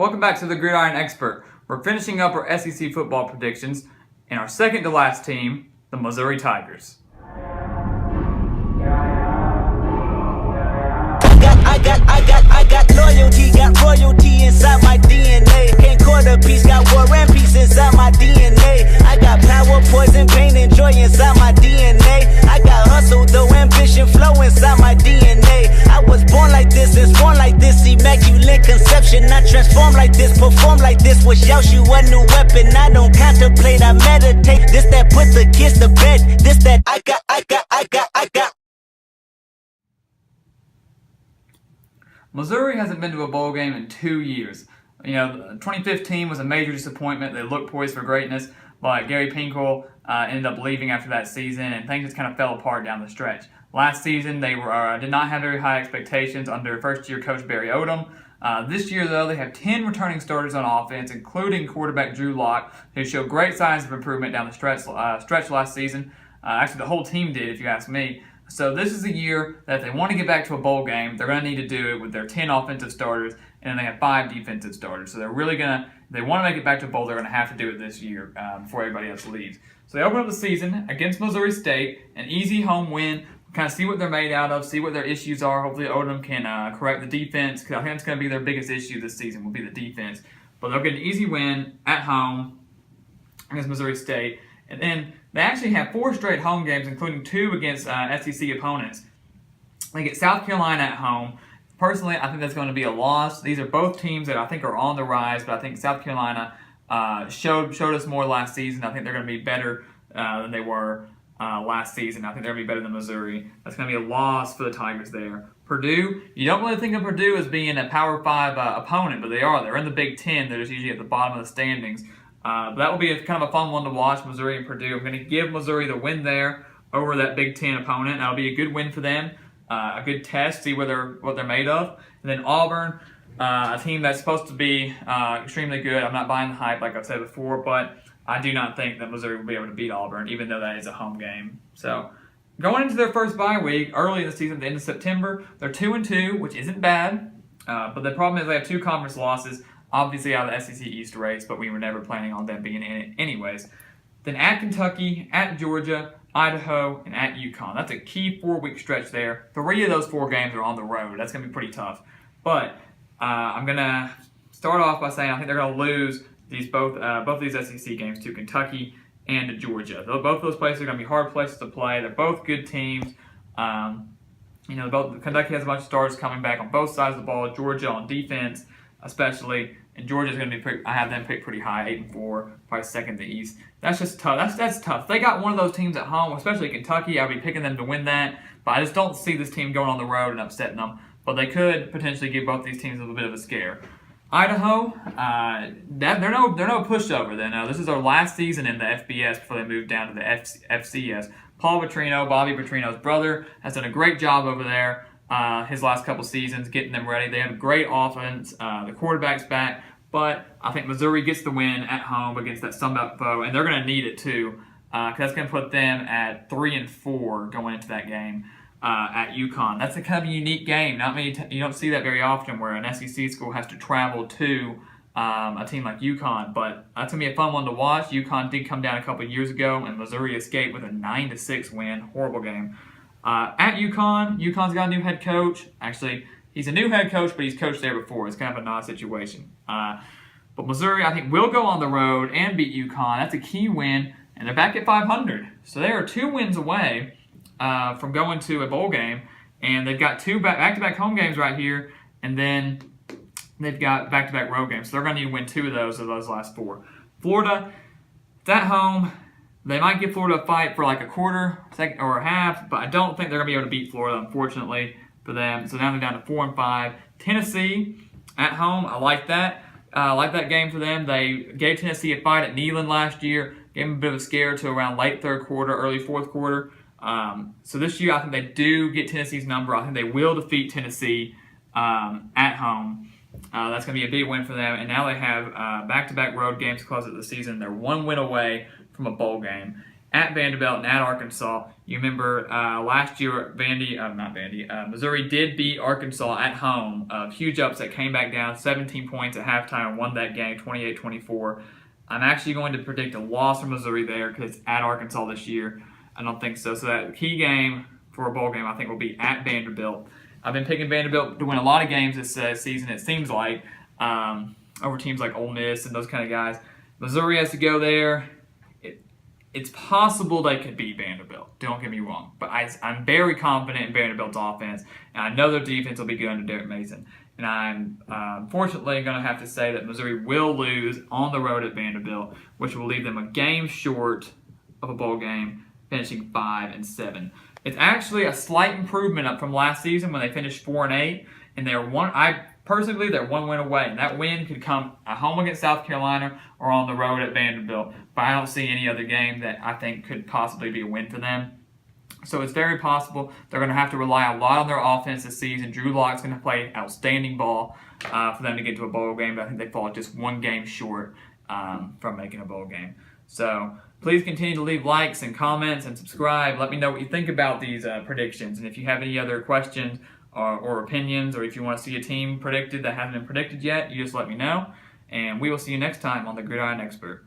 Welcome back to the Gridiron Expert. We're finishing up our SEC football predictions and our second to last team, the Missouri Tigers. I got loyalty, got royalty inside my DNA. Can't quarter piece, got war and peace inside my DNA. I got power, poison, pain, and joy inside my DNA. I got hustle, though, ambition, flow inside my DNA. I was born like this, and born like this, immaculate conception. I transform like this, perform like this, was out you a new weapon. I don't contemplate, I meditate. This that put the kids to bed. This that I got. Missouri hasn't been to a bowl game in 2 years. 2015 was a major disappointment. They looked poised for greatness, but Gary Pinkel ended up leaving after that season, and things just kind of fell apart down the stretch. Last season, they did not have very high expectations under first-year coach Barry Odom. This year, though, they have 10 returning starters on offense, including quarterback Drew Lock, who showed great signs of improvement down the stretch last season. Actually, the whole team did, if you ask me. So this is a year that if they want to get back to a bowl game, they're going to need to do it with their 10 offensive starters, and then they have 5 defensive starters. So they're really going to, if they want to make it back to a bowl, they're going to have to do it this year before everybody else leaves. So they open up the season against Missouri State, an easy home win, kind of see what they're made out of, see what their issues are. Hopefully Odom can correct the defense, because I think it's going to be their biggest issue this season will be the defense. But they'll get an easy win at home against Missouri State. And then they actually have 4 straight home games, including 2 against SEC opponents. They get South Carolina at home. Personally, I think that's going to be a loss. These are both teams that I think are on the rise, but I think South Carolina showed us more last season. I think they're going to be better than they were last season. I think they're going to be better than Missouri. That's going to be a loss for the Tigers there. Purdue, you don't really think of Purdue as being a Power 5 opponent, but they are. They're in the Big Ten. They're just usually at the bottom of the standings. But that will be kind of a fun one to watch, Missouri and Purdue. I'm going to give Missouri the win there over that Big Ten opponent. That'll be a good win for them, a good test, see what they're made of. And then Auburn, a team that's supposed to be extremely good. I'm not buying the hype, like I've said before, but I do not think that Missouri will be able to beat Auburn, even though that is a home game. So going into their first bye week, early in the season, at the end of September, they're 2-2, which isn't bad. But the problem is they have 2 conference losses. Obviously out of the SEC East race, but we were never planning on them being in it anyways. Then at Kentucky, at Georgia, Idaho, and at UConn. That's a key 4-week stretch there. 3 of those 4 games are on the road. That's going to be pretty tough. But I'm going to start off by saying I think they're going to lose both these SEC games to Kentucky and to Georgia. Both of those places are going to be hard places to play. They're both good teams. Kentucky has a bunch of starters coming back on both sides of the ball. Georgia on defense, especially. And Georgia's going to be I have them picked pretty high, 8-4, probably second in the East. That's just tough. That's tough. If they got one of those teams at home, especially Kentucky, I'd be picking them to win that. But I just don't see this team going on the road and upsetting them. But they could potentially give both these teams a little bit of a scare. Idaho, they're no pushover. This is their last season in the FBS before they move down to the FCS. Paul Petrino, Bobby Petrino's brother, has done a great job over there. His last couple seasons, getting them ready. They have a great offense. The quarterback's back. But I think Missouri gets the win at home against that Sun Belt foe, and they're going to need it too, because that's going to put them at 3-4 going into that game at UConn. That's a kind of a unique game. You don't see that very often where an SEC school has to travel to a team like UConn. But that's going to be a fun one to watch. UConn did come down a couple years ago, and Missouri escaped with a 9-6 win. Horrible game. At UConn's got a new head coach. Actually, he's a new head coach, but he's coached there before. It's kind of an odd situation. But Missouri, I think, will go on the road and beat UConn. That's a key win, and they're back at 500. So they are 2 wins away from going to a bowl game, and they've got 2 back-to-back home games right here, and then they've got back-to-back road games. So they're going to need to win 2 of those last 4. Florida, it's at home. They might give Florida a fight for like a quarter, second, or a half, but I don't think they're going to be able to beat Florida, unfortunately, for them. So now they're down to 4-5. Tennessee at home, I like that. I like that game for them. They gave Tennessee a fight at Neyland last year, gave them a bit of a scare to around late 3rd quarter, early 4th quarter. So this year, I think they do get Tennessee's number. I think they will defeat Tennessee at home. That's going to be a big win for them. And now they have back-to-back road games to close out the season. They're 1 win away from a bowl game. at Vanderbilt and at Arkansas. You remember last year, Missouri did beat Arkansas at home. Huge upset, came back down 17 points at halftime and won that game 28-24. I'm actually going to predict a loss for Missouri there because it's at Arkansas this year. I don't think so. So that key game for a bowl game, I think, will be at Vanderbilt. I've been picking Vanderbilt to win a lot of games this season, it seems like, over teams like Ole Miss and those kind of guys. Missouri has to go there. It's possible they could beat Vanderbilt. Don't get me wrong. But I'm very confident in Vanderbilt's offense, and I know their defense will be good under Derek Mason. And I'm unfortunately going to have to say that Missouri will lose on the road at Vanderbilt, which will leave them a game short of a bowl game, finishing 5-7. It's actually a slight improvement up from last season when they finished 4-8, and I personally believe they're one win away, and that win could come at home against South Carolina or on the road at Vanderbilt. But I don't see any other game that I think could possibly be a win for them. So it's very possible they're going to have to rely a lot on their offense this season. Drew Lock's going to play outstanding ball for them to get to a bowl game, but I think they fall just one game short from making a bowl game. So please continue to leave likes and comments and subscribe. Let me know what you think about these predictions. And if you have any other questions or opinions, or if you want to see a team predicted that hasn't been predicted yet, you just let me know. And we will see you next time on the Gridiron Expert.